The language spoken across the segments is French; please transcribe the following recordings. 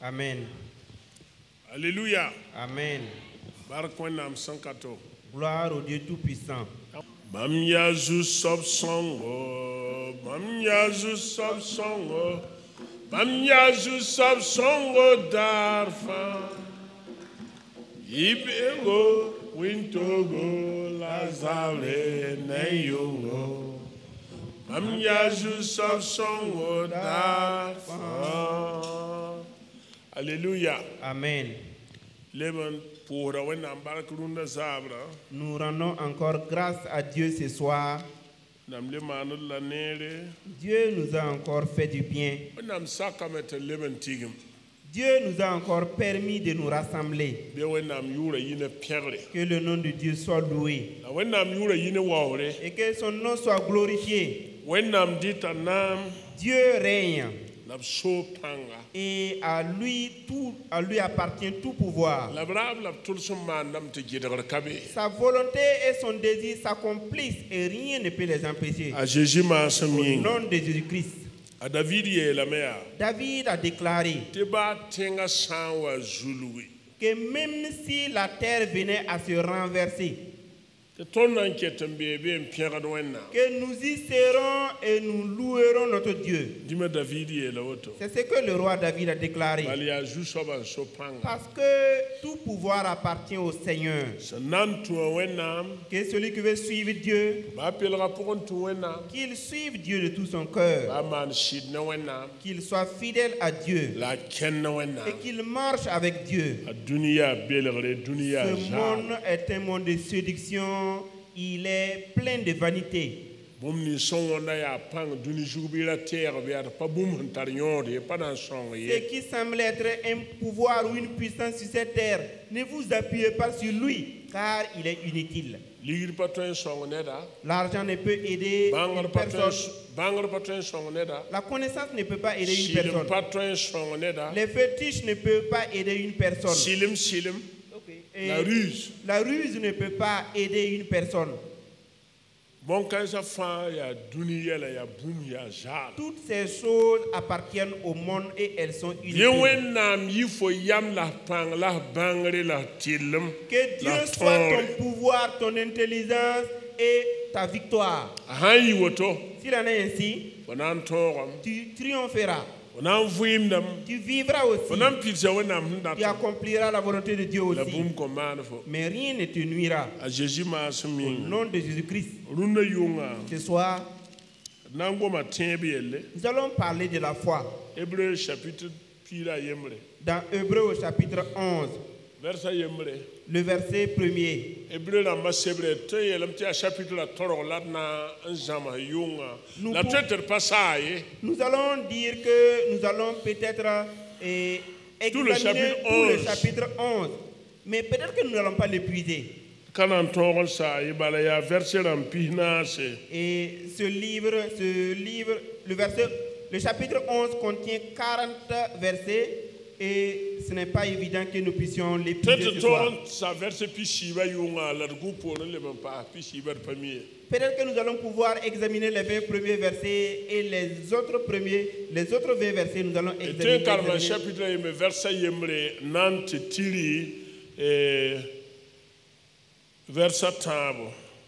Amen. Alléluia. Amen. Barakwanam sankato. Gloire au Dieu Tout-Puissant. Bamyazu sub songo. Bamyazu sub songo. Bamyazu sub songo darfa. Ibego wintogo lazare neyongo. Bamyazu sub songo darfa. Alléluia. Amen. Nous rendons encore grâce à Dieu ce soir. Dieu nous a encore fait du bien. Dieu nous a encore permis de nous rassembler. Que le nom de Dieu soit loué. Et que son nom soit glorifié. Dieu règne. Et à lui appartient tout pouvoir. Sa volonté et son désir s'accomplissent et rien ne peut les empêcher. Au nom de Jésus-Christ. David a déclaré que même si la terre venait à se renverser, que nous y serons et nous louerons notre Dieu. C'est ce que le roi David a déclaré. Parce que tout pouvoir appartient au Seigneur. Que celui qui veut suivre Dieu, qu'il suive Dieu de tout son cœur. Qu'il soit fidèle à Dieu. Et qu'il marche avec Dieu. Ce monde est un monde de séduction. Il est plein de vanité. Ce qui semble être un pouvoir ou une puissance sur cette terre, ne vous appuyez pas sur lui, car il est inutile. L'argent ne peut aider une personne. La connaissance ne peut pas aider une personne. Les fétiches ne peuvent pas aider une personne. La ruse ne peut pas aider une personne. Toutes ces choses appartiennent au monde et elles sont inutiles. Que Dieu soit ton pouvoir, ton intelligence et ta victoire. S'il en est ainsi, tu triompheras. Tu vivras aussi. Tu accompliras la volonté de Dieu aussi. Mais rien ne te nuira. Au nom de Jésus-Christ. Ce soir, nous allons parler de la foi. Dans Hébreux au chapitre 11. Le verset 1er. Nous allons dire que nous allons peut-être examiner tout le chapitre 11. Mais peut-être que nous n'allons pas l'épuiser. Et le chapitre 11 contient 40 versets. Et ce n'est pas évident que nous puissions l'épuiser ce soir. Peut-être que nous allons pouvoir examiner les 20 premiers versets et les autres 20 versets, nous allons examiner.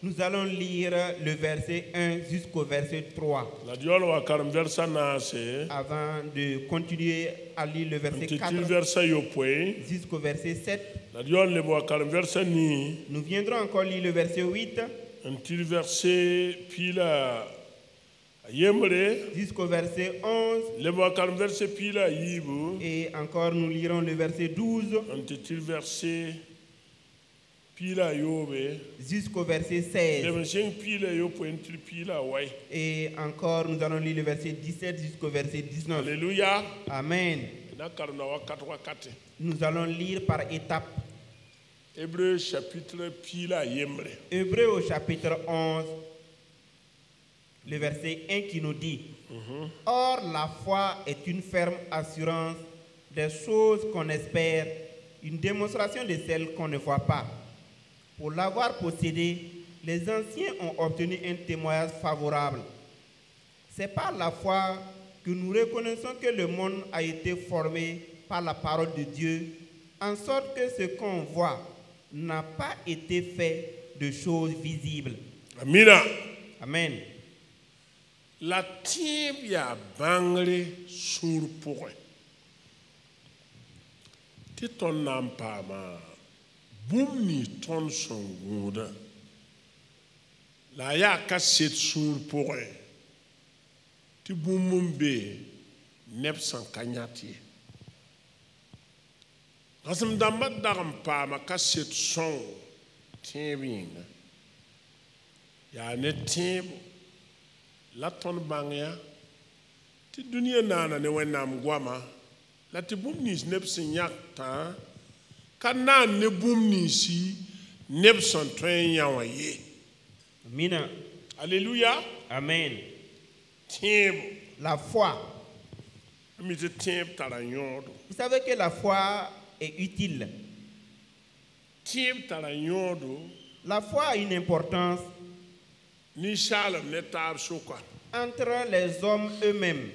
Nous allons lire le verset 1 jusqu'au verset 3. Avant de continuer à lire le verset 4 jusqu'au verset 7. Nous viendrons encore lire le verset 8 jusqu'au verset 11. Et encore nous lirons le verset 12 jusqu'au verset 16. Et encore nous allons lire le verset 17 jusqu'au verset 19. Alléluia. Amen. Nous allons lire par étapes. Hébreux au chapitre 11, le verset 1 qui nous dit: Or la foi est une ferme assurance des choses qu'on espère, une démonstration de celles qu'on ne voit pas. Pour l'avoir possédé, les anciens ont obtenu un témoignage favorable. C'est par la foi que nous reconnaissons que le monde a été formé par la parole de Dieu, en sorte que ce qu'on voit n'a pas été fait de choses visibles. Amina. Amen. La tibia bangre sur pour. Ti ton nampa ma bumi ton son gouda. La ya kaset sur pour. Ti bumumbe nep san kanyati. Kasam damat daram pa ma kaset son tibinga. Ya ne tib la ton bangya ti dunia nana ne wenam gwama la ti bumnis nepsin yakta kana ne bumnisi nepson twen yawa ye. Amina. Alléluia. Amen. Tib la foi. Mi te tib taranyodo. Vous savez que la foi est utile. Tib taranyodo. La foi a une importance entre les hommes eux-mêmes.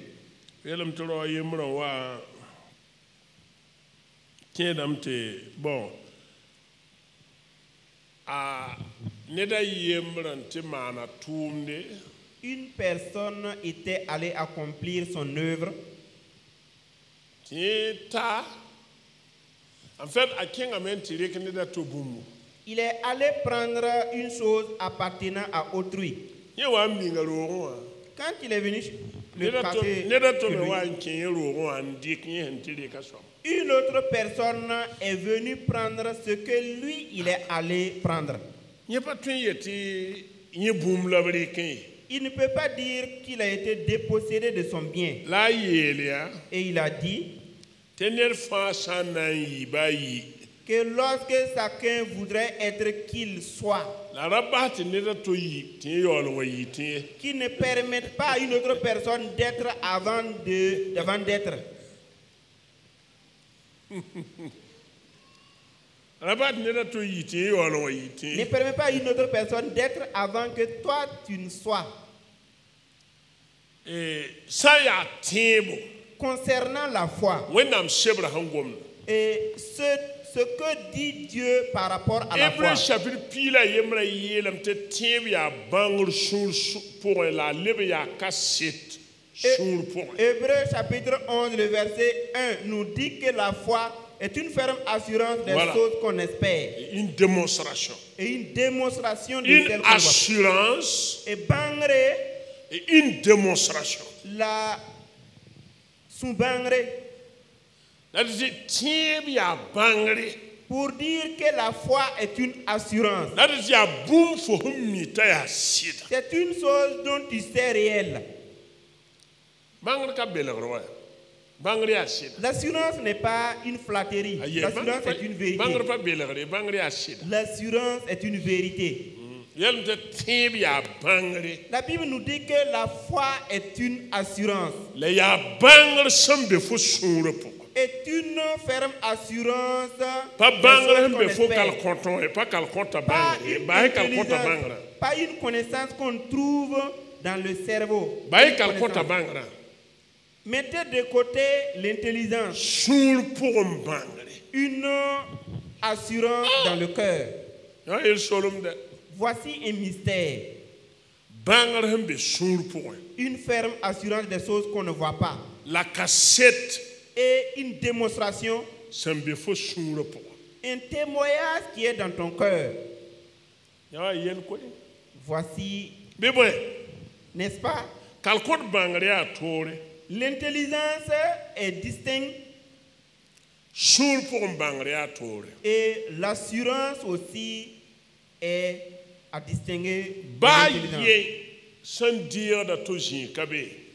Bon. Une personne était allée accomplir son œuvre. En fait, il est allé prendre une chose appartenant à autrui. Quand il est venu le passer, une autre personne est venue prendre ce que lui, il est allé prendre. Il ne peut pas dire qu'il a été dépossédé de son bien. Et il a dit que lorsque chacun voudrait être qu'il soit, qu'il ne permette pas à une autre personne d'être avant d'être. Ne permet pas à une autre personne d'être avant que toi tu ne sois. Concernant la foi, et ce que dit Dieu par rapport à la foi. Hébreux chapitre 11, le verset 1 nous dit que la foi est une ferme assurance des choses qu'on espère. Une démonstration. Et une démonstration de une assurance. Et bangre. Et une démonstration. La sous-bangre. Pour dire que la foi est une assurance. C'est une chose dont tu sais réelle. L'assurance n'est pas une flatterie. L'assurance est une vérité. L'assurance est une vérité. La Bible nous dit que la foi est une assurance. Est une ferme assurance. Pas une connaissance qu'on trouve dans le cerveau. Mettez de côté l'intelligence. Une assurance dans le cœur. Voici un mystère. Une ferme assurance des choses qu'on ne voit pas. La cassette. Et une démonstration. Un témoignage qui est dans ton cœur. Voici. N'est-ce pas? L'intelligence est distincte. Et l'assurance aussi est à distinguer.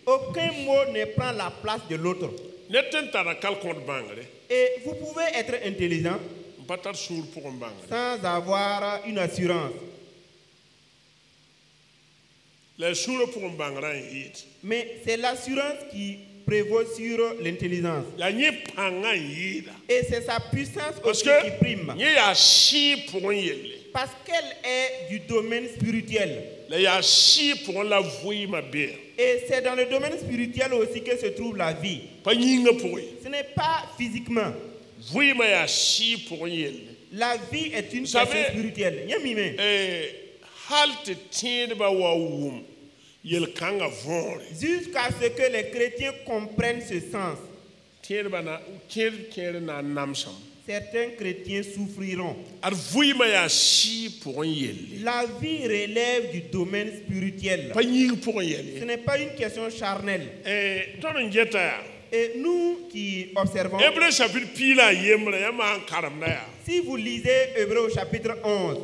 Aucun mot ne prend la place de l'autre. Et vous pouvez être intelligent sans avoir une assurance. Mais c'est l'assurance qui prévaut sur l'intelligence. Et c'est sa puissance aussi qui prime. Parce qu'elle est du domaine spirituel. Et c'est dans le domaine spirituel aussi que se trouve la vie. Ce n'est pas physiquement. La vie est une question spirituelle. Jusqu'à ce que les chrétiens comprennent ce sens. Certains chrétiens souffriront. La vie relève du domaine spirituel. Ce n'est pas une question charnelle. Et nous qui observons, si vous lisez Hébreux au chapitre 11,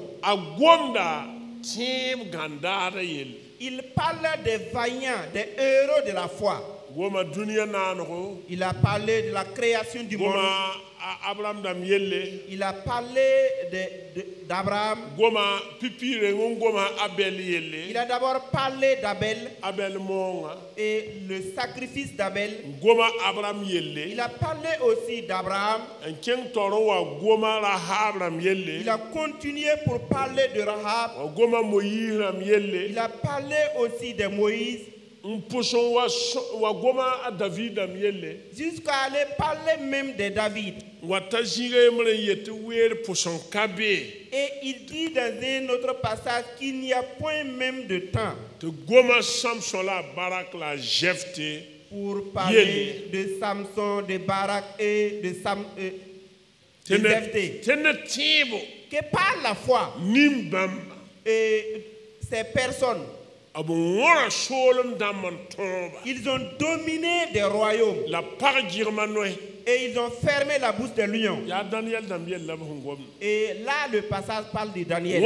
il parle des vaillants, des héros de la foi. Il a parlé de la création du monde. Il a parlé d'Abraham. Il a d'abord parlé d'Abel et le sacrifice d'Abel. Il a parlé aussi d'Abraham. Il a continué pour parler de Rahab. Il a parlé aussi de Moïse. Jusqu'à aller parler même de David. Et il dit dans un autre passage qu'il n'y a point même de temps pour parler de Samson, de Barak et de Jephthé. Que par la foi, et ces personnes, ils ont dominé des royaumes. Et ils ont fermé la bouche des lions. Et là, le passage parle de Daniel.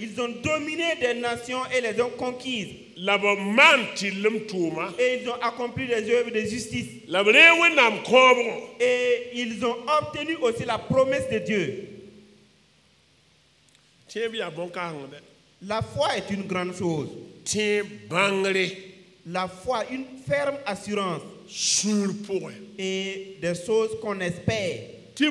Ils ont dominé des nations et les ont conquises. Et ils ont accompli des œuvres de justice. Et ils ont obtenu aussi la promesse de Dieu. La foi est une grande chose. La foi, une ferme assurance. Et des choses qu'on espère. Que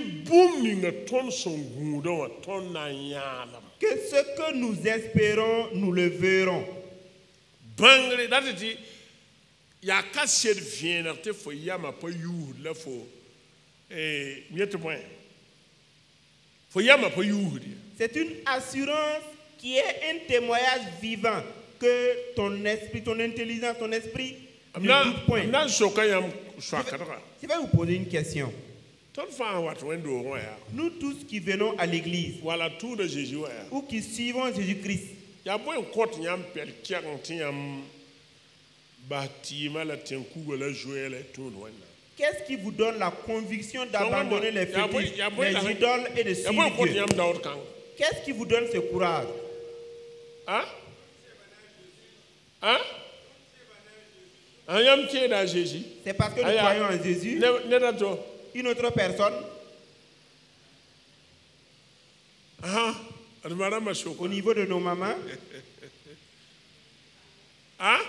ce que nous espérons, nous le verrons. C'est une assurance qui est un témoignage vivant que ton esprit, ton intelligence, ton esprit ne doute point. Je vais vous poser une question. Nous tous qui venons à l'église ou qui suivons Jésus-Christ, qu'est-ce qui vous donne la conviction d'abandonner les fétiches, les idoles et de suivre Dieu? Qu'est-ce qui vous donne ce courage? C'est parce que nous croyons en Jésus. Une autre personne. Au niveau de nos mamans. La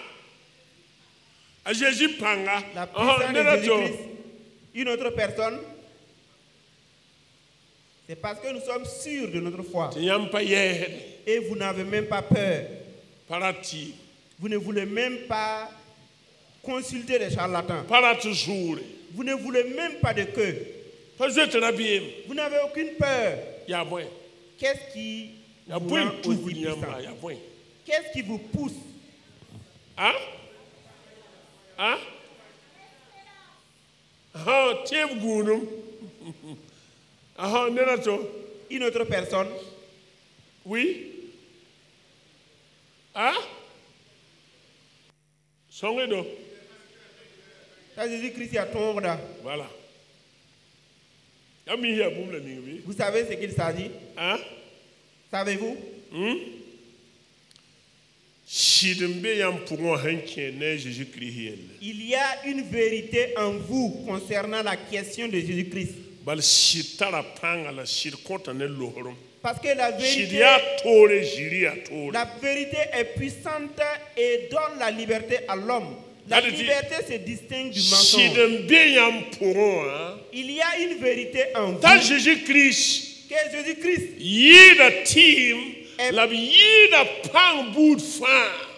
puissance de Jésus-Christ. Une autre personne. C'est parce que nous sommes sûrs de notre foi. Et vous n'avez même pas peur. Vous ne voulez même pas consulter les charlatans. Vous ne voulez même pas de queue. Vous n'avez aucune peur. Qu'est-ce qui vous rend aussi puissant? Qu'est-ce qui vous pousse? Une autre personne. Oui. Jésus-Christ a ton ordre. Voilà. Vous savez ce qu'il s'agit? Savez-vous? Il y a une vérité en vous concernant la question de Jésus-Christ. Parce que la vérité est puissante et donne la liberté à l'homme. La liberté se distingue du mensonge. Il y a une vérité en vous. Jésus-Christ, que Jésus-Christ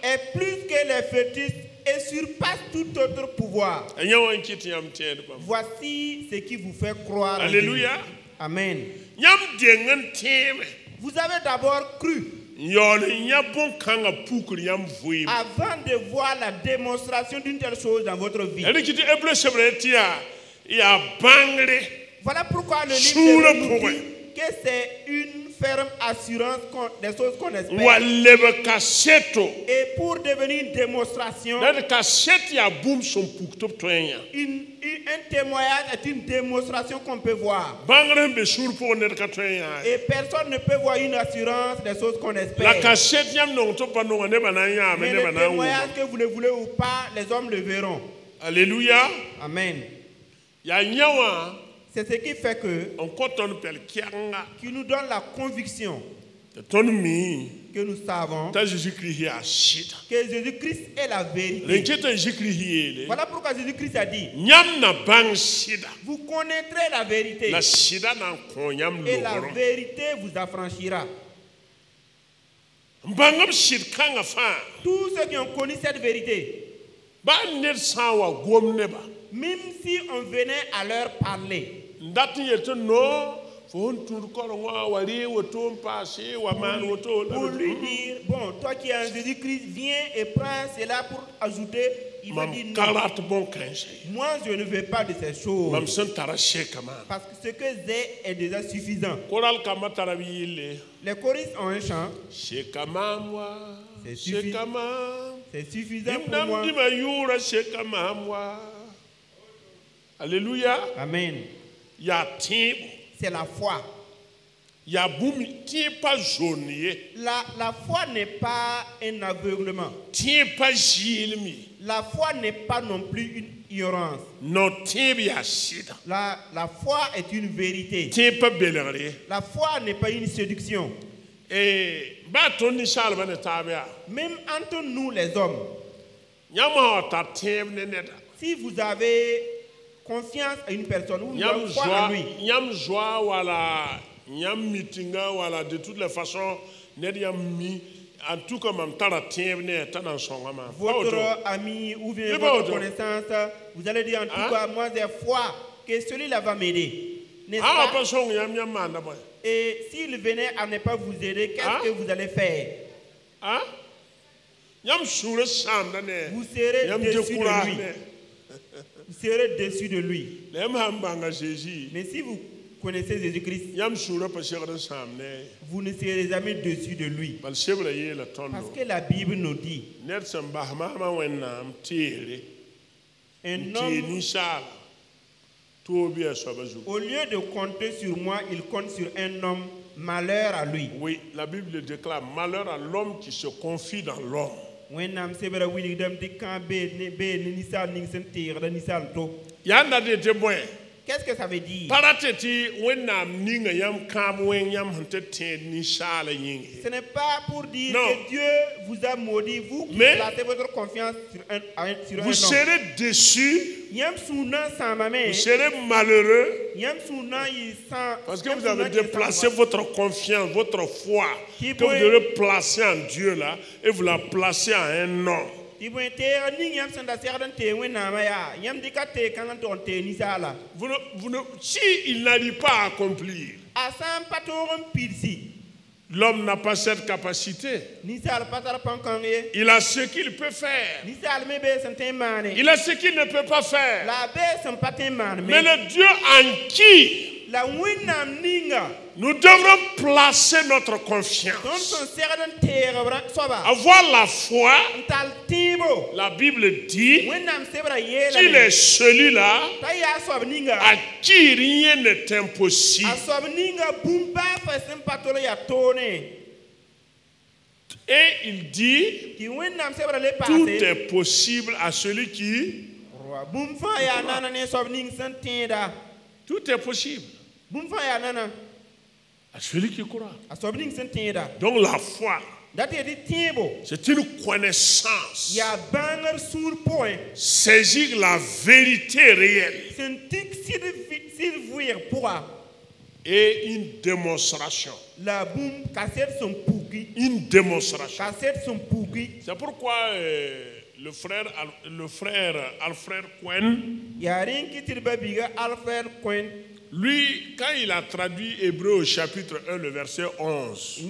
est plus que les fétiches et surpasse tout autre pouvoir. Voici ce qui vous fait croire. Alléluia. Amen. Vous avez d'abord cru avant de voir la démonstration d'une telle chose dans votre vie. Voilà pourquoi le livre nous dit que c'est une ferme assurance des choses qu'on espère. Et pour devenir une démonstration, un témoignage est une démonstration qu'on peut voir. Et personne ne peut voir une assurance des choses qu'on espère. Mais le témoignage, que vous le voulez ou pas, les hommes le verront. Alléluia. Amen. C'est ce qui fait qui nous donne la conviction que nous savons que Jésus-Christ est la vérité. Voilà pourquoi Jésus-Christ a dit: vous connaîtrez la vérité et la vérité vous affranchira. Tous ceux qui ont connu cette vérité, même si on venait à leur parler, pour lui dire, bon, toi qui es un Jésus-Christ, viens et prends cela pour ajouter. Il va dire non. Moi, je ne veux pas de ces choses. Parce que ce que j'ai est déjà suffisant. Les choristes ont un chant. C'est suffisant pour moi. Alléluia. Amen. C'est la foi. La foi n'est pas un aveuglement. La foi n'est pas non plus une ignorance. La foi est une vérité. La foi n'est pas une séduction. Même entre nous les hommes, si vous avez confiance à une personne ou une foi en lui, de toutes les façons, en tout cas, votre ami ou bien votre connaissance, vous allez dire en tout cas, moi j'ai foi que celui-là va m'aider. N'est-ce pas? Et s'il venait à ne pas vous aider, qu'est-ce que vous allez faire? Vous serez déçu de lui. Vous serez déçu de lui. Mais si vous connaissez Jésus-Christ, vous ne serez jamais déçu de lui. Parce que la Bible nous dit, un homme, au lieu de compter sur moi, il compte sur un homme. Malheur à lui. Oui, la Bible déclare malheur à l'homme qui se confie dans l'homme. Qu'est-ce que ça veut dire? Ce n'est pas pour dire que Dieu vous a maudit, vous qui placez votre confiance sur un homme. Vous serez déçus, vous serez malheureux, parce que vous avez déplacé votre confiance, votre foi, que vous devez placer en Dieu là, et vous la placez en un homme. Si il n'arrive pas à accomplir, l'homme n'a pas cette capacité. Il a ce qu'il peut faire. Il a ce qu'il ne peut pas faire. Mais le Dieu en qui nous devrons placer notre confiance, avoir la foi. La Bible dit qu'il est celui-là à qui rien n'est impossible. Et il dit tout est possible à celui qui... Tout est possible à celui qui croit. Donc la foi, c'est une connaissance, saisir la vérité réelle Et une démonstration. La boum cassette son pougi. Une démonstration. Cassette son pougi. C'est pourquoi le frère Alfred Cohen, y a rien qui tire biga Alfred Cohen. Lui, quand il a traduit Hébreu au chapitre 1, le verset 11,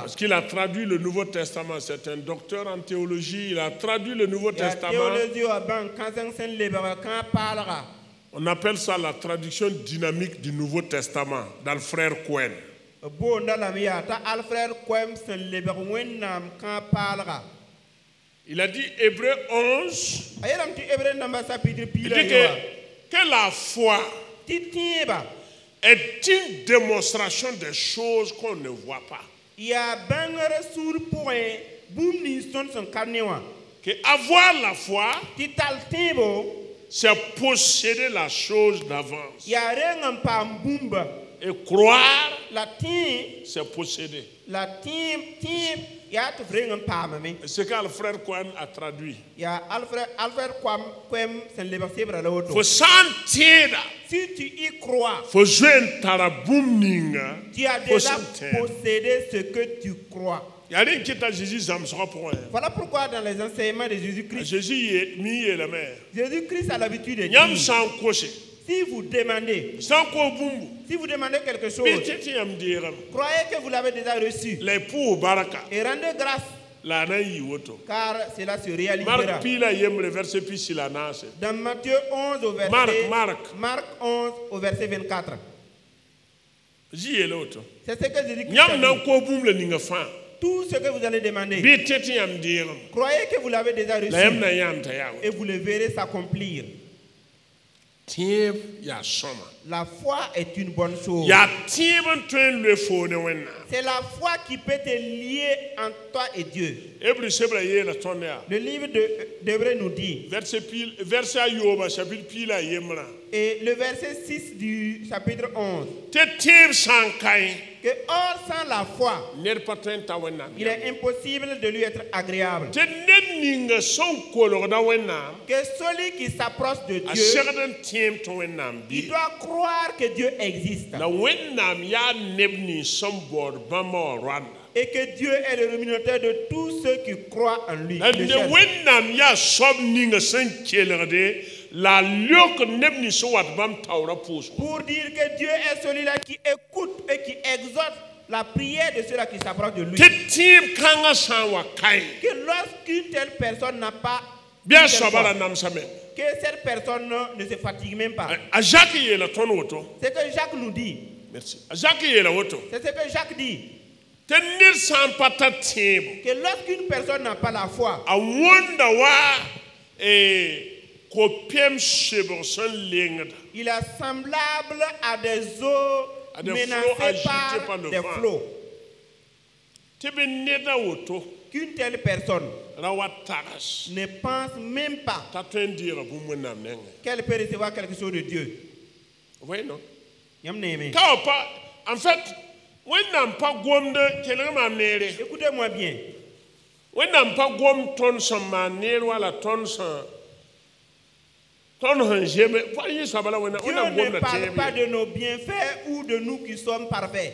parce qu'il a traduit le Nouveau Testament, c'est un docteur en théologie, il a traduit le Nouveau Testament. On appelle ça la traduction dynamique du Nouveau Testament d'Alfred Cohen. Il a dit Hébreu 11. Il dit que la foi est une démonstration des choses qu'on ne voit pas. Que avoir la foi, c'est posséder la chose d'avance. Et croire, c'est posséder. C'est qu'Alfred Cohen a traduit. Il faut sentir. Si tu y crois, tu as déjà possédé ce que tu crois. Voilà pourquoi dans les enseignements de Jésus-Christ, Jésus-Christ a l'habitude de dire, si vous demandez quelque chose, croyez que vous l'avez déjà reçu et rendez grâce, car cela se réalisera. Dans Matthieu 11 au verset, Marc 11 au verset 24. C'est ce que Jésus-Christ a dit. Tout ce que vous allez demander, croyez que vous l'avez déjà reçu et vous le verrez s'accomplir. La foi est une bonne chose. C'est la foi qui peut te lier entre toi et Dieu. Le livre d'Hébreux nous dit, et le verset 6 du chapitre 11, que or sans la foi, il est impossible de lui être agréable. Que celui qui s'approche de Dieu, il doit croire que Dieu existe. Et que Dieu est le rémunérateur de tous ceux qui croient en lui. Pour dire que Dieu est celui-là qui écoute et qui exhorte la prière de ceux-là qui s'approchent de lui. Que lorsqu'une telle personne n'a pas, que cette personne ne se fatigue même pas. C'est que Jacques nous dit. Merci. C'est ce que Jacques dit. Que lorsqu'une personne n'a pas la foi, il est semblable à des eaux menacées par des flots. Qu'une telle personne ne pense même pas qu'elle peut recevoir quelque chose de Dieu. Oui, non? En fait, écoutez-moi bien. Dieu ne parle pas de nos bienfaits ou de nous qui sommes parfaits.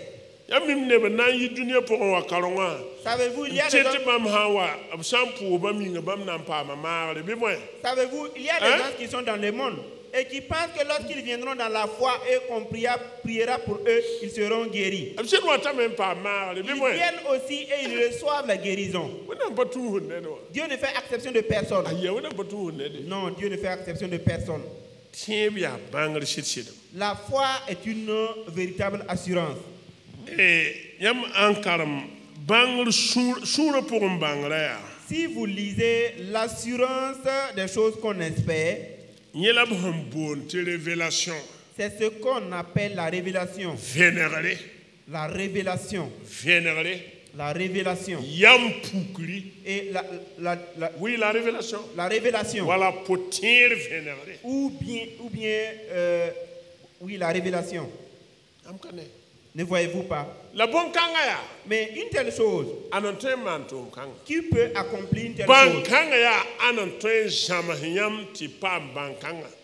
Savez-vous, il y a des gens qui sont dans le monde et qui pensent que lorsqu'ils viendront dans la foi et qu'on priera pour eux, ils seront guéris. Ils viennent aussi et ils reçoivent la guérison. Dieu ne fait exception de personne. Non, Dieu ne fait exception de personne. La foi est une véritable assurance. Si vous lisez l'assurance des choses qu'on espère, c'est ce qu'on appelle la révélation. La révélation. La révélation. Et oui, la révélation. La révélation. Voilà, ou bien, oui, la révélation. Ne voyez-vous pas? Mais une telle chose qui peut accomplir une telle chose,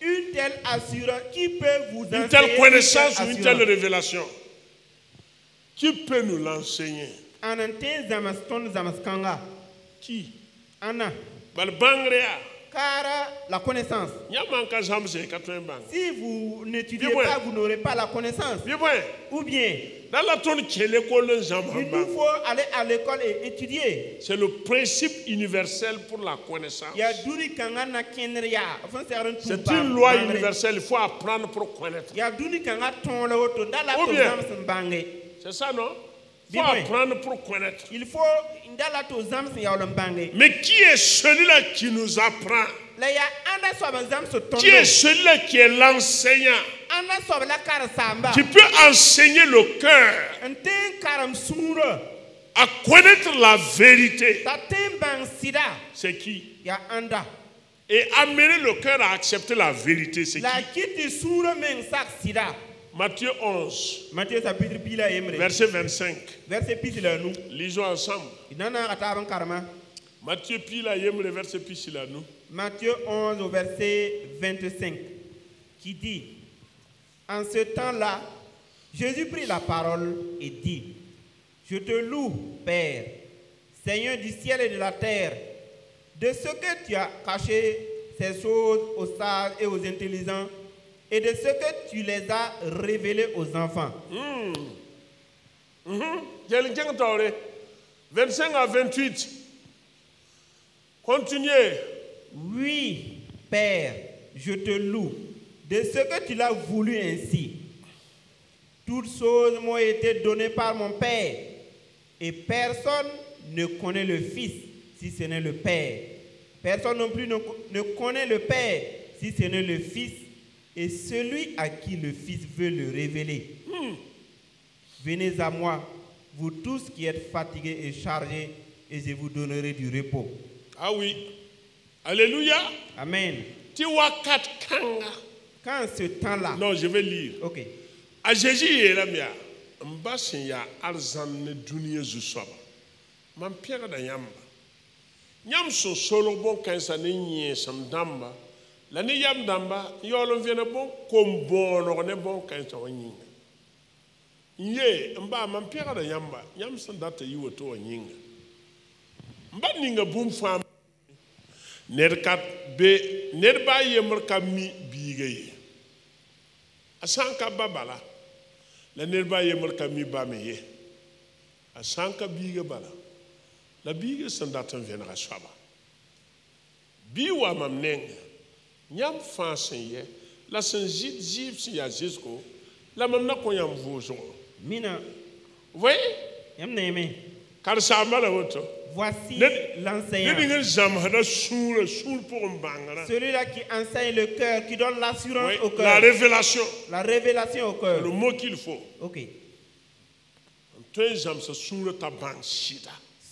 une telle assurance, qui peut vous enseigner une telle connaissance ou une telle révélation? Qui peut nous l'enseigner? Qui? Anna. Car la connaissance. Si vous n'étudiez pas, vous n'aurez pas la connaissance. Ou bien, il nous faut aller à l'école et étudier. C'est le principe universel pour la connaissance. C'est une loi universelle, il faut apprendre pour connaître. Ou bien, c'est ça, non? Il faut apprendre pour connaître. Mais qui est celui-là qui nous apprend? Qui est celui-là qui est l'enseignant? Qui peut enseigner le cœur à connaître la vérité? C'est qui? Et amener le cœur à accepter la vérité, c'est qui? Matthieu 11, verset 25. Lisons ensemble. Matthieu verset Matthieu 11 au verset 25 qui dit: En ce temps-là, Jésus prit la parole et dit: Je te loue, Père, Seigneur du ciel et de la terre, de ce que tu as caché ces choses aux sages et aux intelligents, et de ce que tu les as révélés aux enfants. 25 à 28. Continuez. Oui, Père, je te loue de ce que tu l'as voulu ainsi. Toutes choses m'ont été données par mon Père, et personne ne connaît le Fils si ce n'est le Père. Personne non plus ne connaît le Père si ce n'est le Fils, et celui à qui le Fils veut le révéler. Venez à moi, vous tous qui êtes fatigués et chargés, et je vous donnerai du repos. Ah oui. Alléluia. Amen. Quand ce temps-là... Non, je vais lire. Ok. A Jésus est là, mais Mbasin ya arzan ne dunia zusaba. Man pierre da yamba. Nyam so solo bon kansa ne nye sam damba. La ni yam damba yolo viene bon comme bon ne bon kansa wanyinga. Nye mba man pierre da yamba. Nyam san data yiwoto wanyinga. Mba ninga bum fam. Nerkat be nerba yemerka mi bigay. Asanka babala. La nerba yemerka mi bameye. Asanka biga bala. La biga sandatan viendra swaba. Biwa mamneng. Nyam fansen ye. La senjit jib si ya jisko. La mamna ko yam vozo. Mina. Voyez? Yam neme. Car ça m'a la autre. Voici l'enseignant. Celui-là qui enseigne le cœur, qui donne l'assurance au cœur. La révélation. La révélation au cœur. Le mot qu'il faut. Ok.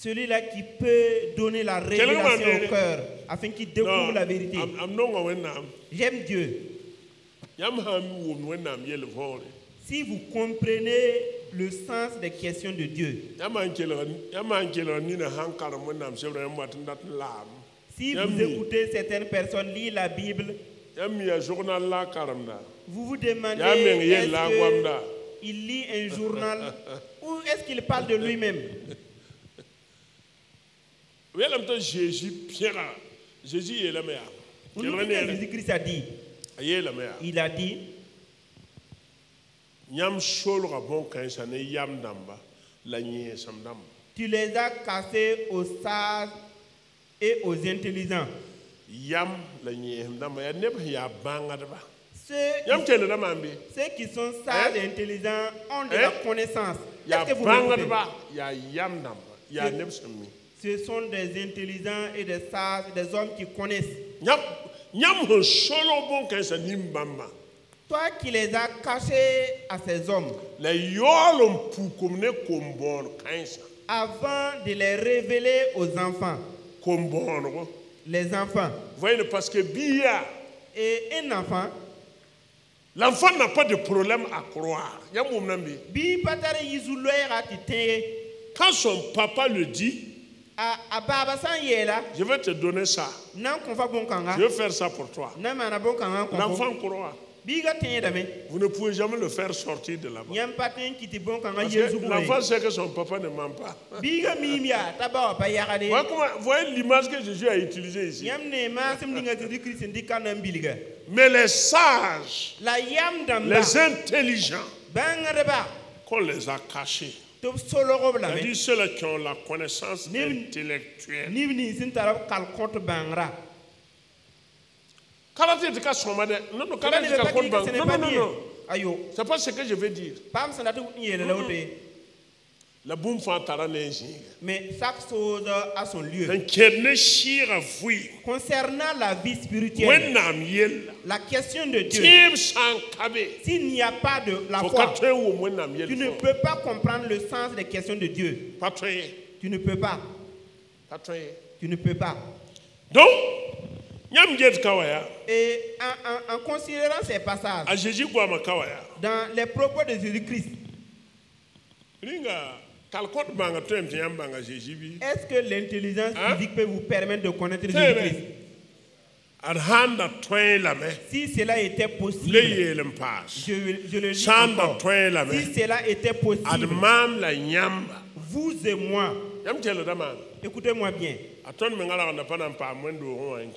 Celui-là qui peut donner la révélation au cœur afin qu'il découvre la vérité. J'aime Dieu. Si vous comprenez le sens des questions de Dieu, si vous écoutez certaines personnes lire la Bible, vous vous demandez est-ce qu'il lit un journal ou est-ce qu'il parle de lui-même? Jésus est là, mais Jésus-Christ a dit, il a dit, tu les as cassés aux sages et aux intelligents. Ceux qui sont sages et intelligents ont de la connaissance. Est-ce que vous ce sont des intelligents et des sages, des hommes qui connaissent. Toi qui les as cachés à ces hommes, avant de les révéler aux enfants. Les enfants. Parce que et un enfant, l'enfant n'a pas de problème à croire. Quand son papa le dit, Je vais te donner ça. Je vais faire ça pour toi. L'enfant croit. Vous ne pouvez jamais le faire sortir de là-bas. L'enfant sait que son papa ne ment pas. Voyez l'image que Jésus a utilisée ici. Mais les sages, les intelligents, qu'on les a cachés. C'est-à-dire ceux-là qui ont la connaissance intellectuelle. Non, c'est pas ce que je veux dire. La boum fantara mais chaque chose a son lieu. Concernant la vie spirituelle, la question de Dieu, s'il n'y a pas de la foi, tu ne peux pas comprendre le sens des questions de Dieu. Tu ne peux pas. Tu ne peux pas. Donc, et en considérant ces passages, dans les propos de Jésus-Christ, est-ce que l'intelligence physique peut vous permettre de connaître Jésus-Christ? Si cela était possible, je le dis encore, si cela était possible, vous et moi, écoutez-moi bien,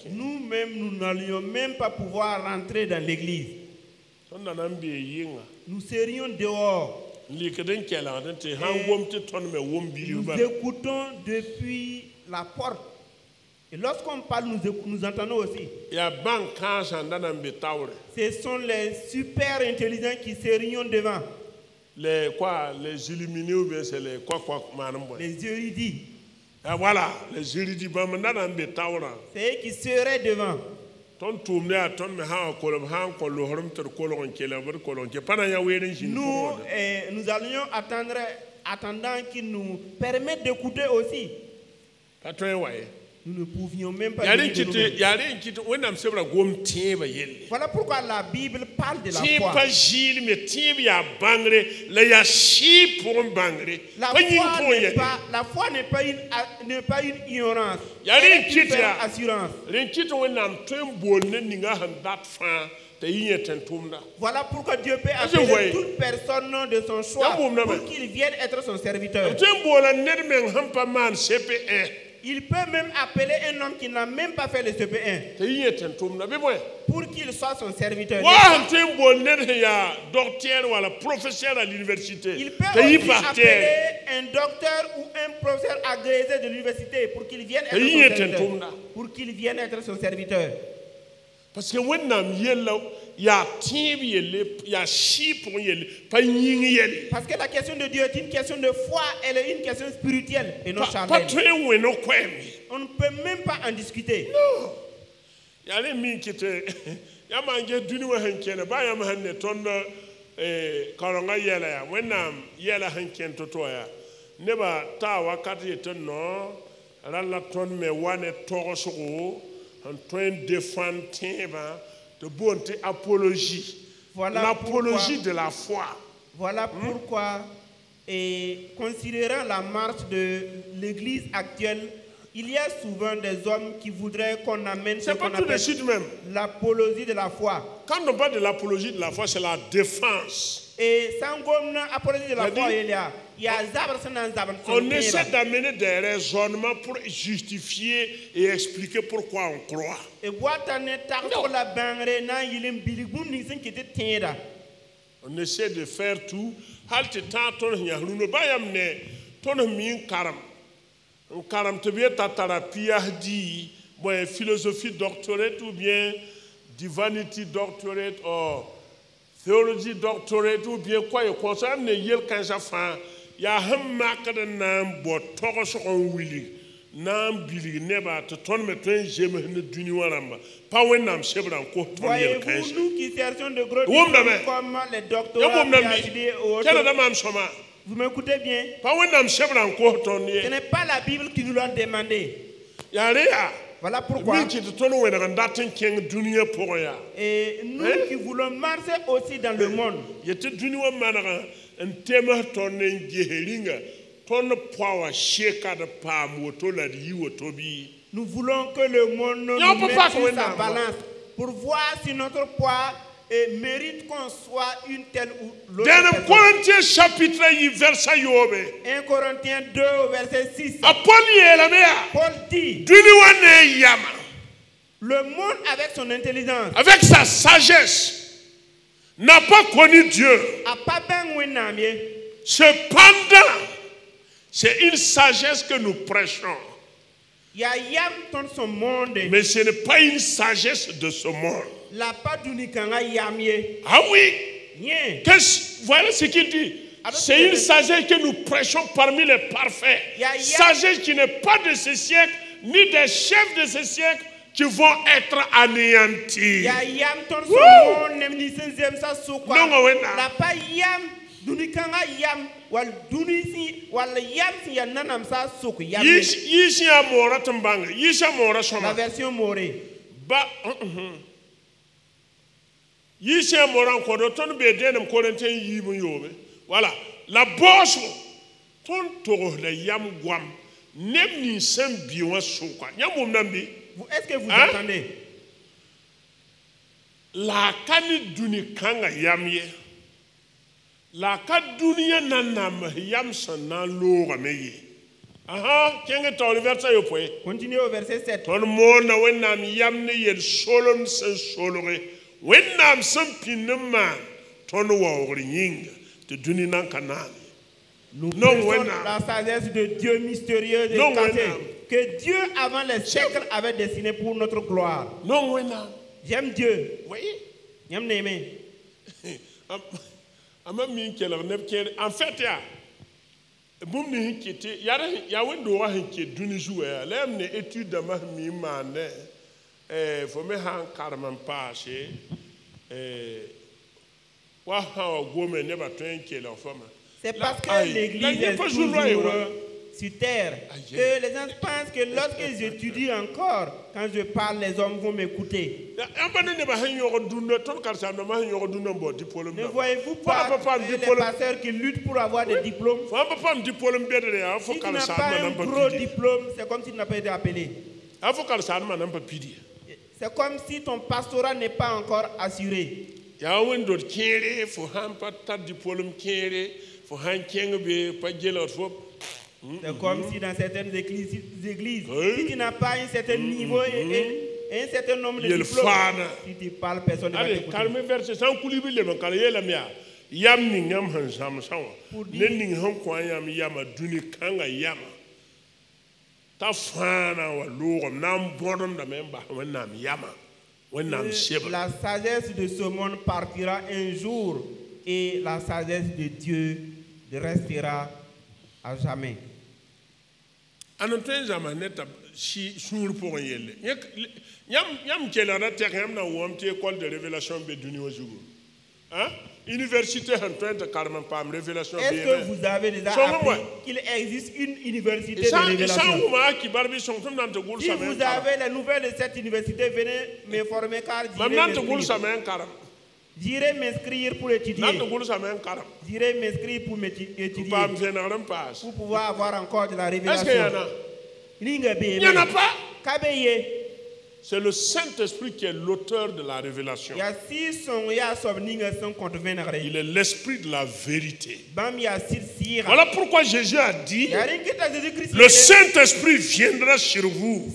nous-mêmes, nous n'allions même pas pouvoir rentrer dans l'église. Nous serions dehors. Nous écoutons depuis la porte. Et lorsqu'on parle, nous entendons aussi. Ce sont les super intelligents qui serions devant. Les illuminés ou bien c'est les les érudits. Voilà, les érudits. C'est eux qui seraient devant. Nous, nous allions attendant qu'ils nous permettent d'écouter aussi. Nous ne pouvions même pas. Voilà pourquoi la Bible parle de la foi. La foi n'est pas une ignorance. C'est une assurance. Voilà pourquoi Dieu peut appeler toute personne de son choix pour qu'il vienne être son serviteur. Il peut même appeler un homme qui n'a même pas fait le CP1 pour qu'il soit son serviteur. Il peut aussi appeler un docteur ou un professeur agrégé de l'université pour qu'il vienne être son serviteur. Pour qu'il vienne être son serviteur. Parce que parce que la question de Dieu est une question de foi, elle est une question spirituelle et non charnelle. On ne peut même pas en discuter. de bonté, apologie. Voilà l'apologie de la foi. Voilà pourquoi, et considérant la marche de l'Église actuelle, il y a souvent des hommes qui voudraient qu'on amène ce qu'on appelle l'apologie de la foi. Quand on parle de l'apologie de la foi, c'est la défense. Et apologie de la foi, on essaie d'amener des raisonnements pour justifier et expliquer pourquoi on croit. On essaie de faire tout. Philosophie doctorate ou bien divinity doctorate ou theology doctorate ou bien quoi et concerne yel kanza fa ya hamma kada nam bo togoso on wili nam bili neba to ton me ten jeme ne duni waramba pa wenam sebran ko ton yel kanza nous qui cherchons de gros diplômes comme les doctorats PhD ou autres. Vous m'écoutez bien? Ce n'est pas la Bible qui nous l'a demandé. Voilà pourquoi. Et nous qui voulons marcher aussi dans le monde. Nous voulons que le monde nous mette sur sa balance pour voir si notre poids mérite qu'on soit une telle ou l'autre personne. 1 Corinthiens 2 au verset 6. Paul dit, le monde avec son intelligence, avec sa sagesse, n'a pas connu Dieu. Cependant, c'est une sagesse que nous prêchons. Mais ce n'est pas une sagesse de ce monde. Ah oui. Voilà ce qu'il dit. C'est une sagesse que nous prêchons parmi les parfaits. Sagesse qui n'est pas de ce siècle, ni des chefs de ce siècle qui vont être anéantis. La version Morée. Voilà. La bosse, ton toro le yam guam, nem ni sem biwa souka. Est-ce que vous entendez? La kani duni kanga yamye. La ka dunia nanam yam sanan lo rameye. Aha, kenga to le verset yo poe. Continuez au verset 7. Ton monde wenam yamne yel solom sen solore. Wenam sem pinema ton wa ring de duni nan kanani. Nous prêchons la sagesse de Dieu mystérieuse et cachée que Dieu avant les siècles avait destiné pour notre gloire. J'aime Dieu. Oui. J'aime l'aimer. En fait, il y a un qui est d'une joueur. L'homme n'est étude de ma mimane. Il faut me rendre carrément pas. C'est parce que l'église est toujours sur terre que les gens pensent que lorsqu'ils étudient encore, quand je parle, les hommes vont m'écouter. Ne voyez-vous pas les pasteurs qui luttent pour avoir des diplômes? Si tu n'as pas un gros diplôme, c'est comme si tu n'as pas été appelé. C'est comme si ton pastorat n'est pas encore assuré. C'est comme si dans certaines églises, si tu n'as pas un certain niveau et un certain nombre de diplômes, si tu parles, personne ne va t'écouter. La sagesse de ce monde partira un jour et la sagesse de Dieu restera à jamais. École de révélation Université révélation. Est-ce que vous avez déjà appris qu'il existe une université de révélation? Si vous avez les nouvelles de cette université, venez me former car j'irai m'inscrire pour étudier. J'irai m'inscrire pour étudier. Pour pouvoir avoir encore de la révélation. Il n'y en a pas. C'est le Saint-Esprit qui est l'auteur de la révélation. Il est l'esprit de la vérité. Voilà pourquoi Jésus a dit, le Saint-Esprit viendra sur vous.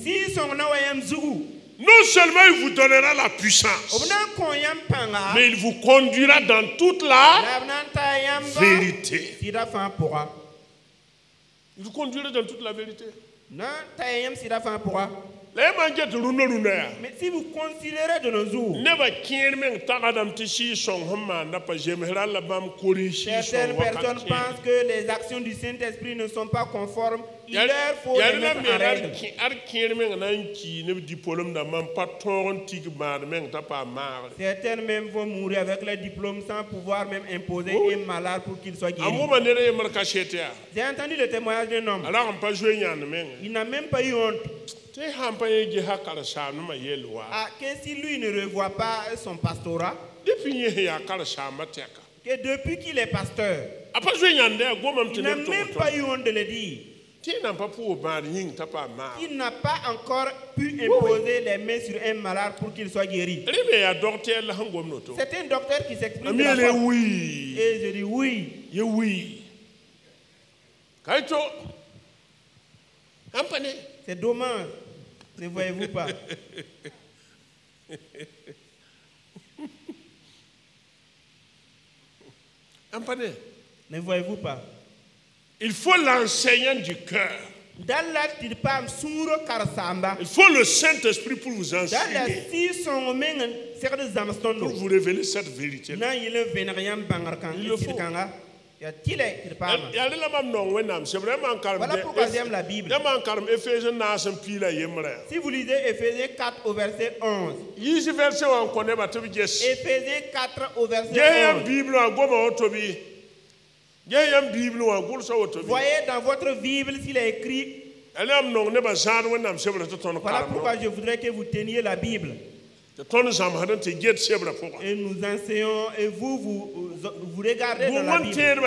Non seulement il vous donnera la puissance, mais il vous conduira dans toute la vérité. Il vous conduira dans toute la vérité. Mais si vous considérez de nos jours, certaines personnes pensent que les actions du Saint-Esprit ne sont pas conformes. Il leur faut les mettre en règle. Certaines même vont mourir avec leur diplôme sans pouvoir même imposer un malade pour qu'il soit guéri. J'ai entendu le témoignage d'un homme. Il n'a même pas eu honte. Que si lui ne revoit pas son pastorat, Que depuis qu'il est pasteur, il n'a même pas eu honte de le dire. Il n'a pas encore pu imposer les mains sur un malade pour qu'il soit guéri. C'est un docteur qui s'exprime de la foi. Et je dis oui. C'est dommage. Ne voyez-vous pas? Ne voyez-vous pas? Il faut l'enseignant du cœur. Il faut le Saint-Esprit pour vous enseigner. Pour vous révéler cette vérité. Il le faut. C'est vraiment calme. Voilà pourquoi j'aime la Bible. Si vous lisez Éphésiens 4 au verset 11. Éphésiens 4 au verset 11. Voyez dans votre Bible s'il est écrit. Voilà pourquoi je voudrais que vous teniez la Bible. Et nous enseignons et vous regardez dans la Bible.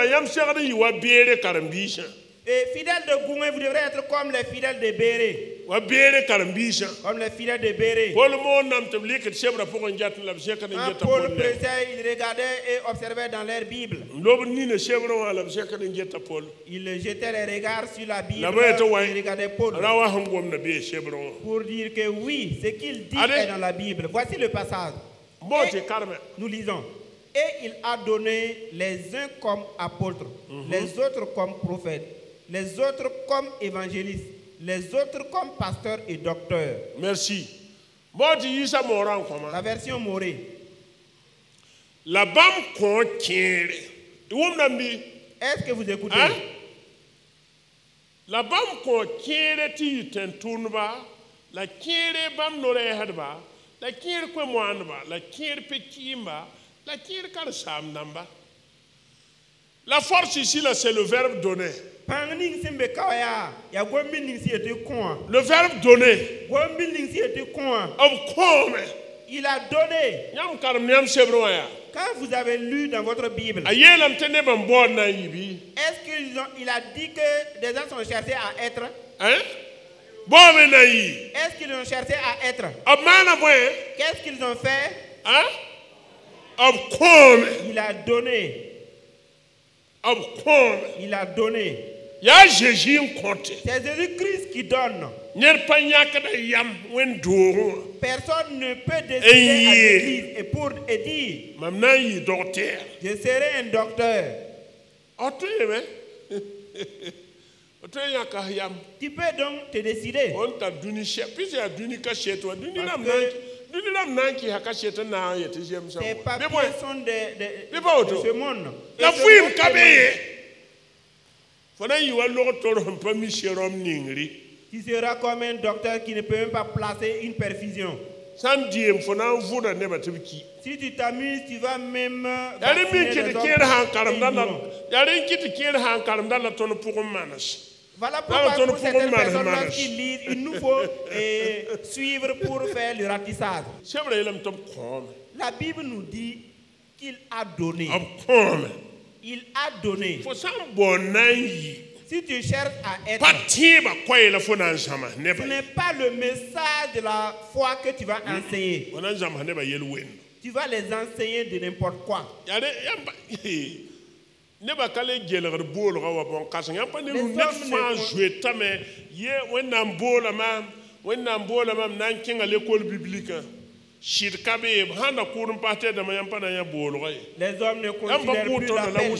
Et fidèles de Gouin, vous devrez être comme les fidèles de Béré. Comme les fidèles de Béré. Paul prêchait, il regardait et observait dans leur Bible. Il jetait les regards sur la Bible et regardait Paul. Pour dire que oui, ce qu'il dit est dans la Bible. Voici le passage. Nous lisons. Et il a donné les uns comme apôtres, les autres comme prophètes, les autres comme évangélistes, les autres comme pasteurs et docteurs. Merci. La version Morée. La bam est-ce que vous écoutez? La bam ti tentunba, la kire bam nore hadba, la kire kwe moanba, la kire pekimba, la kire kar sam namba. La force ici là c'est le verbe donner. Le verbe donner. Il a donné. Quand vous avez lu dans votre Bible, est-ce qu'il a dit que des gens sont cherchés à être? Est-ce qu'ils ont cherché à être? Qu'est-ce qu'ils ont fait? Il a donné. Il a donné. C'est Jésus-Christ qui donne. Personne ne peut décider à l'église et dire je serai un docteur. Tu peux donc te décider. Tes papiers sont de ce monde. Tu seras comme un docteur qui ne peut même pas placer une perfusion. Si tu t'amuses, tu vas même voilà pourquoi pour certaines personnes qui lisent, il nous faut suivre pour faire le ratissage. La Bible nous dit qu'il a donné. Il a donné. Si tu cherches à être, ce n'est pas le message de la foi que tu vas enseigner. Tu vas les enseigner de n'importe quoi. Les hommes ne considèrent plus l'appel.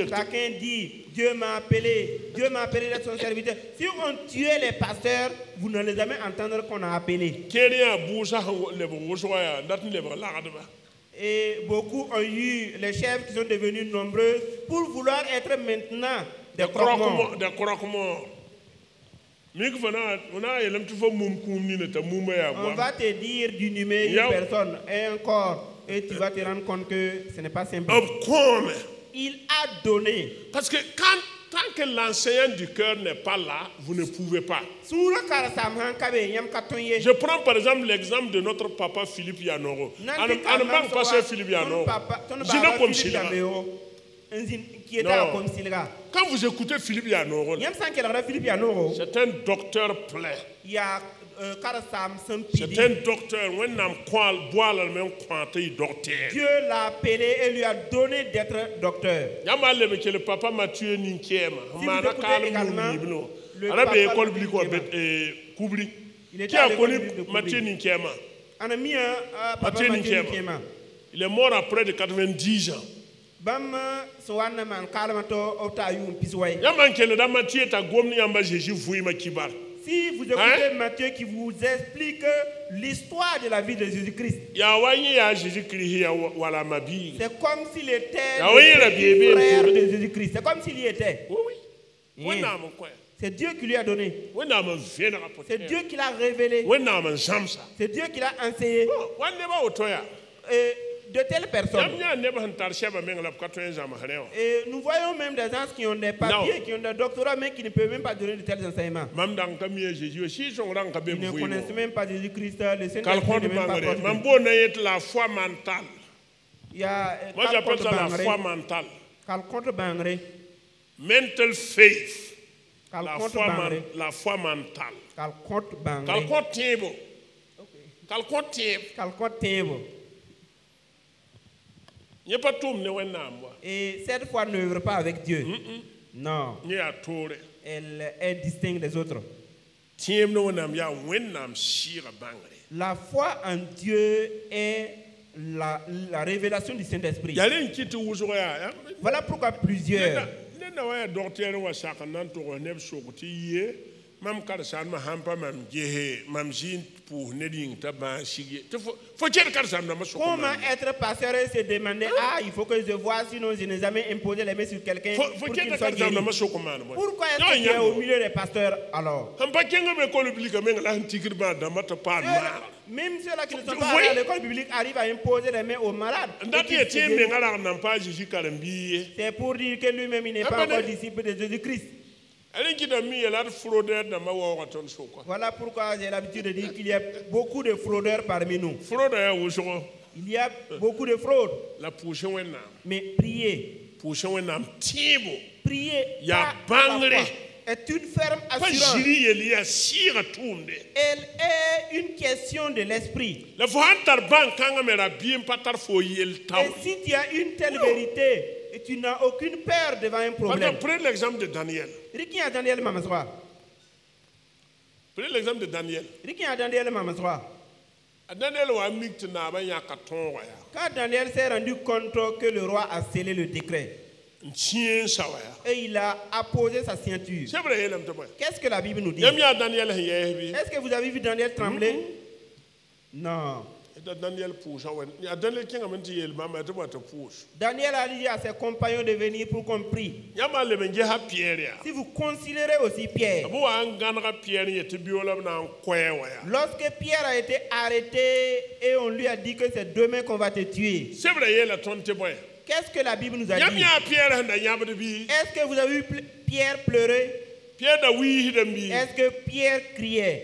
Chacun dit Dieu m'a appelé d'être son serviteur. Si on tuait les pasteurs, vous n'allez jamais entendre qu'on a appelé. Et beaucoup ont eu les chefs qui sont devenus nombreux pour vouloir être maintenant des croque-morts. On va te dire du numéro une personne et encore, et tu vas te rendre compte que ce n'est pas simple. Il a donné. Parce que tant que l'enseignant du cœur n'est pas là, vous ne pouvez pas. Je prends par exemple l'exemple de notre papa Philippe Yanoro. Je ne comme Quand vous écoutez Philippe Yanoro, c'est un docteur plein. C'est un docteur. Dieu l'a appelé et lui a donné d'être docteur. Le papa Mathieu Ninkiema. Qui a connu Mathieu Ninkiema? Mathieu Ninkiema. Il est mort à près de 90 ans. Si vous écoutez Matthieu qui vous explique l'histoire de la vie de Jésus-Christ, c'est comme s'il était le frère de Jésus-Christ. C'est comme s'il y était. Oui. C'est Dieu qui lui a donné. C'est Dieu qui l'a révélé. C'est Dieu qui l'a enseigné. De telles personnes. Et nous voyons même des gens qui ont des papiers, qui ont des doctorats, mais qui ne peuvent même pas donner de tels enseignements. Ils ne connaissent même pas Jésus-Christ. Le Saint-Esprit ne même pas la foi mentale. Moi j'appelle ça la foi mentale. Mental faith. La foi mentale. Et cette foi n'œuvre pas avec Dieu. Non. Elle est distincte des autres. La foi en Dieu est la révélation du Saint-Esprit. Voilà pourquoi plusieurs. Comment être pasteur et se demander il faut que je vois, sinon je n'ai jamais imposé les mains sur quelqu'un pour qu'il soit guéri. Pourquoi est-ce que tu es au milieu des pasteurs alors? Même ceux-là qui ne sont pas à l'école biblique arrivent à imposer les mains aux malades. C'est pour dire que lui-même il n'est pas encore disciple de Jésus-Christ. Voilà pourquoi j'ai l'habitude de dire qu'il y a beaucoup de fraudeurs parmi nous. Il y a beaucoup de fraudes. Mais prier. Prier est une ferme assurance. Elle est une question de l'esprit. Et si tu as une telle vérité, et tu n'as aucune peur devant un problème. Prenez l'exemple de Daniel. Prenez l'exemple de Daniel. Quand Daniel s'est rendu compte que le roi a scellé le décret, et il a apposé sa signature, qu'est-ce que la Bible nous dit? Est-ce que vous avez vu Daniel trembler? Non. Daniel a dit à ses compagnons de venir pour qu'on prie. Si vous considérez aussi Pierre, lorsque Pierre a été arrêté et on lui a dit que c'est demain qu'on va te tuer, qu'est-ce que la Bible nous a dit? Est-ce que vous avez vu Pierre pleurer? Est-ce que Pierre criait?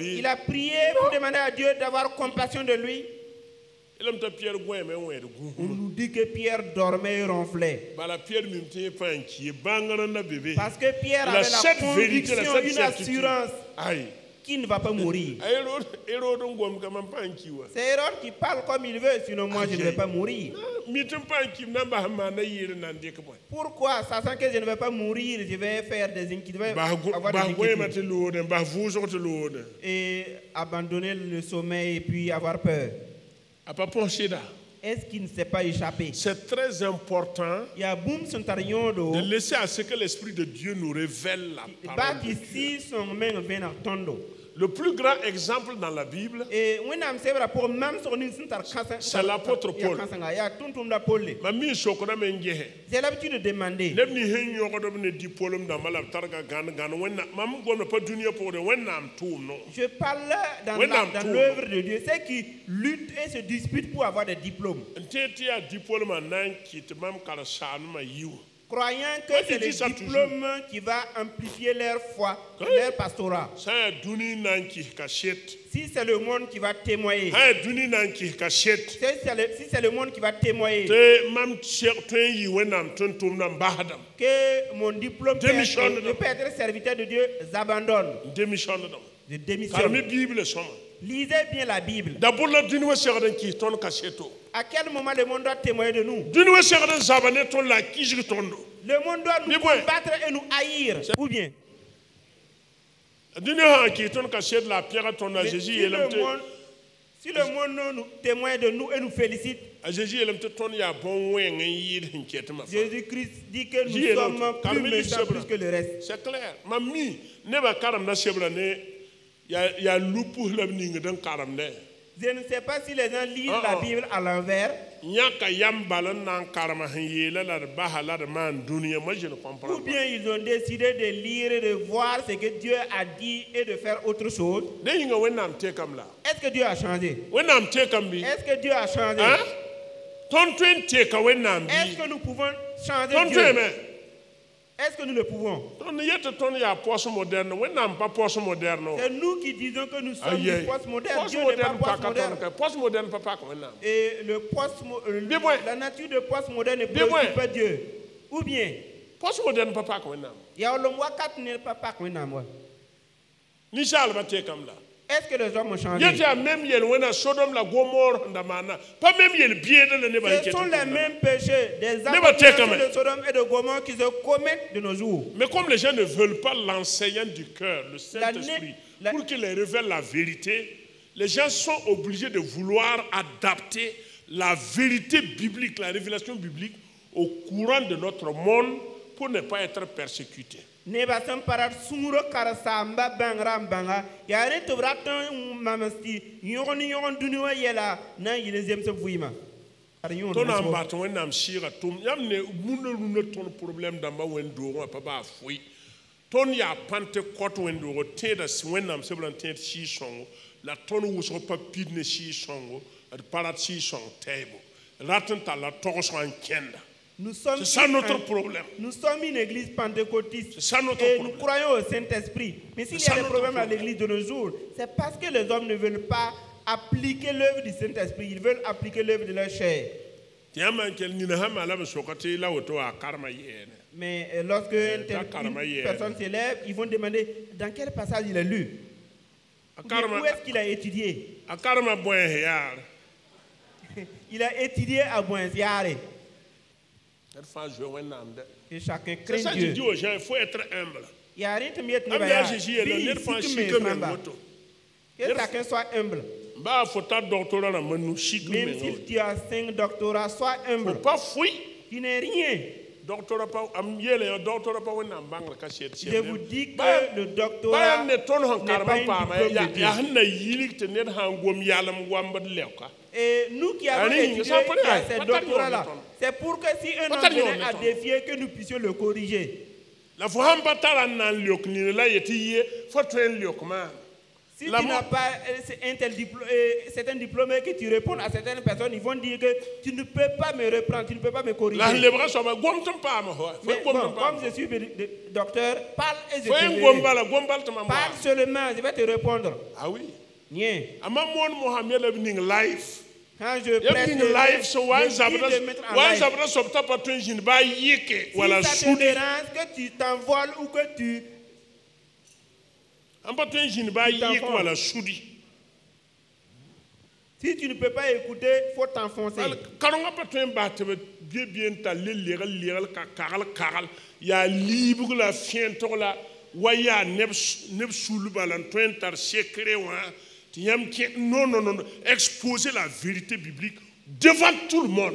Il a prié pour demander à Dieu d'avoir compassion de lui. On nous dit que Pierre dormait et ronflait. Parce que Pierre avait la conviction, une assurance qu'il ne va pas mourir. C'est Hérode qui parle comme il veut, sinon moi je ne vais pas mourir. Pourquoi? Sachant que je ne vais pas mourir, je vais faire des inquiétudes, et abandonner le sommeil et puis avoir peur. Est-ce qu'il ne s'est pas échappé? C'est très important de laisser à ce que l'Esprit de Dieu nous révèle la parole de Dieu. Le plus grand exemple dans la Bible, c'est l'apôtre Paul. J'ai l'habitude de demander. Je parle dans l'œuvre de Dieu. Ceux qui luttent et se disputent pour avoir des diplômes. croyant que c'est le diplôme qui va amplifier leur foi, leur pastorat. Si c'est le monde qui va témoigner, si c'est le monde qui va témoigner, que mon diplôme peut être serviteur de Dieu, j'abandonne. Je démissionne. Lisez bien la Bible. À quel moment le monde doit témoigner de nous? Le monde doit nous combattre et nous haïr. Ou bien? Si le monde nous témoigne de nous et nous félicite, Jésus-Christ dit que nous sommes plus méchants plus que le reste. C'est clair. Je ne sais pas si les gens lisent la Bible à l'envers. Ou bien ils ont décidé de lire et de voir ce que Dieu a dit et de faire autre chose. Est-ce que Dieu a changé? Est-ce que Dieu a changé? Est-ce que nous pouvons changer Dieu? Est-ce que nous le pouvons? C'est nous qui disons que nous sommes du postmoderne. Dieu n'est pas postmoderne. Et la nature de postmoderne ne préoccupe pas Dieu. Ou bien, il y a le mois 4 n'est pas moi. Est-ce que les hommes ont changé? Ce sont les mêmes péchés des abominations de Sodome et de Gomorrhe qui se commettent de nos jours. Mais comme les gens ne veulent pas l'enseignant du cœur, le Saint-Esprit, pour qu'il leur révèle la vérité, les gens sont obligés de vouloir adapter la vérité biblique, la révélation biblique, au courant de notre monde pour ne pas être persécutés. Ne basam parat sungro karasamba bangram banga yare to braton mamasti yogon dunuwa yela na yilezem se vuima ton ambaton wenam shira tum yamne munne ton problème damba wendo pa ba fui ton ya pante kot wendo teda wenam se blantin shi songo la ton wuso pa pidne shi songo ad parat shi song table raton ta la toros en kenda. C'est ça notre problème. Nous sommes une église pentecôtiste et nous croyons au Saint-Esprit. Mais s'il y a des problèmes à l'église de nos jours, c'est parce que les hommes ne veulent pas appliquer l'œuvre du Saint-Esprit. Ils veulent appliquer l'œuvre de leur chair. Mais lorsque une personne s'élève, ils vont demander dans quel passage il a lu. Où est-ce qu'il a étudié? Il a étudié à Boinziare. Et chacun craint Dieu. C'est ça que je dis aux gens, il faut être humble. Que chacun soit humble. Même si tu as 5 doctorats, sois humble. Faut pas fouiller. Tu n'es rien. Je vous dis que le doctorat n'est pas une diplôme de Dieu. Et nous qui avons étudié ces doctorats-là, c'est pour que si un homme venait à défier, que nous puissions le corriger. Si tu n'as pas certains diplômés que tu réponds à certaines personnes, ils vont dire que tu ne peux pas me reprendre, tu ne peux pas me corriger. Mais bon, comme je suis docteur, parle et je te dirai. Parle seulement, je vais te répondre. Ah oui. Bien. Quand je presse de mettre en live, si ça te dérange que tu t'envoles ou que tu si tu ne peux pas écouter, il faut t'enfoncer. Non. Exposer la vérité biblique devant tout le monde.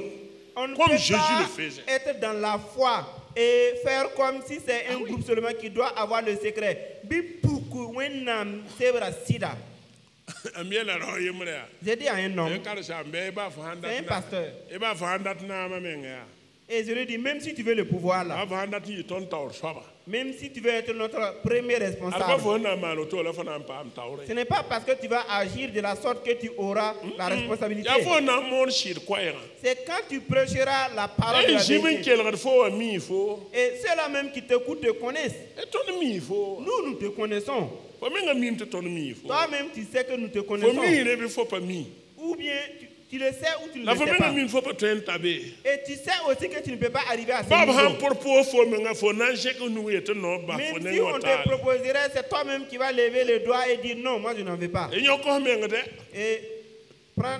On ne comme peut Jésus pas le faisait. Être dans la foi et faire comme si c'est un groupe seulement qui doit avoir le secret. J'ai dit à un homme, c'est un pasteur. Et je lui dis, même si tu veux le pouvoir là, même si tu veux être notre premier responsable, ce n'est pas parce que tu vas agir de la sorte que tu auras la responsabilité. C'est quand tu prêcheras la parole de la vérité. Et ceux-là même qui t'écoutent te connaissent. Nous, nous te connaissons. Toi-même, tu sais que nous te connaissons. Ou bien, tu le sais ou tu ne le sais pas. Et tu sais aussi que tu ne peux pas arriver à ce niveau. Même si on te proposerait, c'est toi-même qui vas lever le doigt et dire non, moi je n'en veux pas. Et prends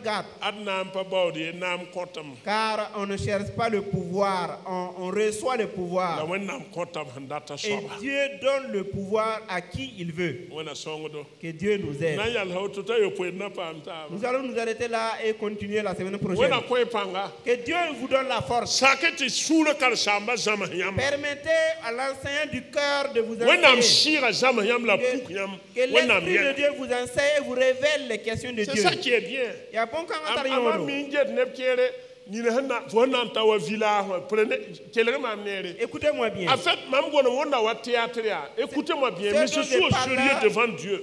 garde. Car on ne cherche pas le pouvoir, on reçoit le pouvoir. Et Dieu donne le pouvoir à qui il veut. Que Dieu nous aide. Nous allons nous arrêter là et continuer la semaine prochaine. Que Dieu vous donne la force. Permettez à l'enseignant du cœur de vous enseigner. Que l'Esprit de Dieu vous enseigne et vous révèle les questions de Dieu. C'est ça qui est bien. Il y a bon quand on écoutez-moi bien. En fait, écoutez-moi bien, mais je suis au sérieux devant Dieu.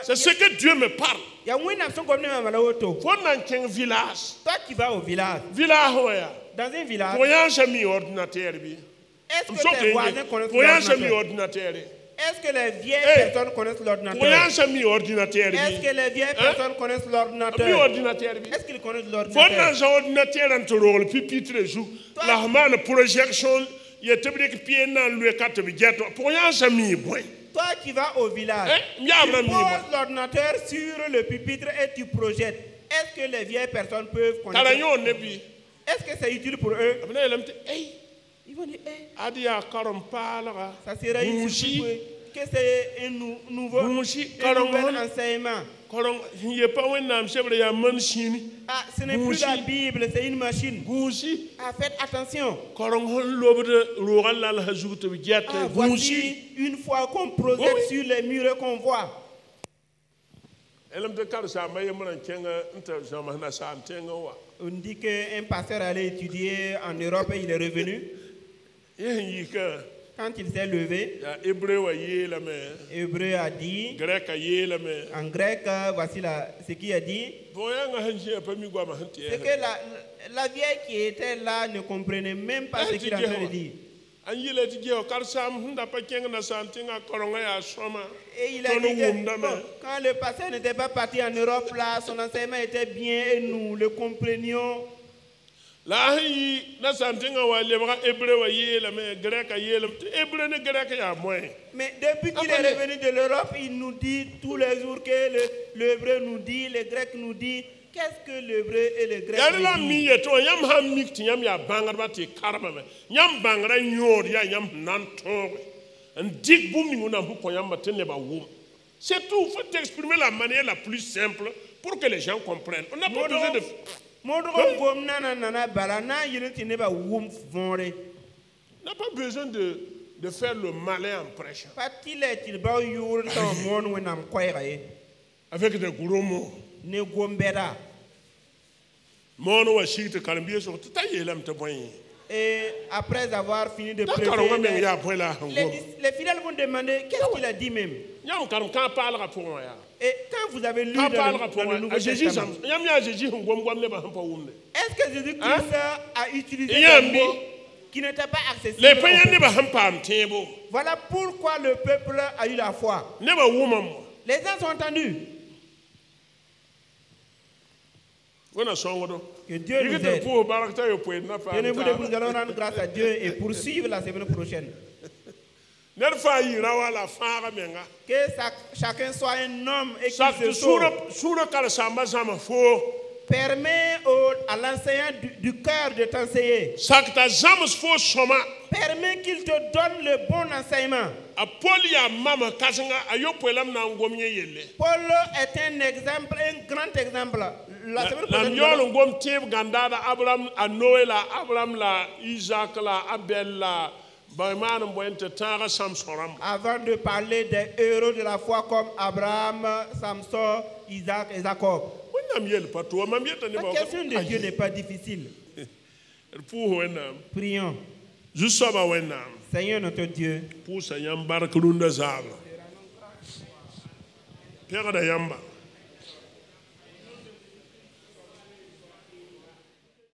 C'est ce que Dieu me parle. Toi qui vas au village, dans un village, est-ce que tes voisins connaissent l'ordinateur? Est-ce que les vieilles personnes connaissent l'ordinateur? Est-ce que les vieilles personnes connaissent l'ordinateur? Est-ce qu'ils connaissent l'ordinateur? Toi qui vas au village, tu poses l'ordinateur sur le pupitre et tu projettes. Est-ce que les vieilles personnes peuvent connaître? Est-ce que c'est utile pour eux? Ils vont dire, ça sera utile pour eux. Que c'est un nouvel enseignement. Ah, ce n'est plus la Bible, c'est une machine. Ah, faites attention. Ah, voici une fois qu'on projette sur les murs et qu'on voit. On dit qu'un pasteur allait étudier en Europe et il est revenu. Quand il s'est levé, Hébreu a dit, en grec, voici ce qu'il a dit, c'est que la vieille qui était là ne comprenait même pas ce qu'il a train de dire. Et il a dit que quand le pasteur n'était pas parti en Europe, là, son enseignement était bien et nous le comprenions. Mais depuis qu'il est revenu de l'Europe, il nous dit tous les jours que l'hébreu nous dit, le grec nous dit. Qu'est-ce que l'hébreu et le grec c'est tout. Il faut t'exprimer la manière la plus simple pour que les gens comprennent. On n'a pas besoin de... On n'a pas besoin de faire le malin en prêchant. Avec des gros mots. Et après avoir fini de prêcher, les fidèles vont demander qu'est-ce qu'il a dit même. Et quand vous avez lu dans le Nouveau Testament, est-ce que Jésus-Christ a utilisé des mots qui n'étaient pas accessibles au peuple? Voilà pourquoi le peuple a eu la foi. Les gens sont entendus. Que Dieu nous aide. Tenez-vous debout, nous allons rendre grâce à Dieu et poursuivre la semaine prochaine. Que chacun soit un homme et qu'il se sauve. Permets à l'enseignant du cœur de t'enseigner. Permets qu'il te donne le bon enseignement. Paul est un exemple, un grand exemple. La semaine avant de parler des héros de la foi comme Abraham, Samson, Isaac et Jacob. La question de Dieu n'est pas difficile. Prions. Seigneur notre Dieu. Pour Seigneur, Père de Yamba.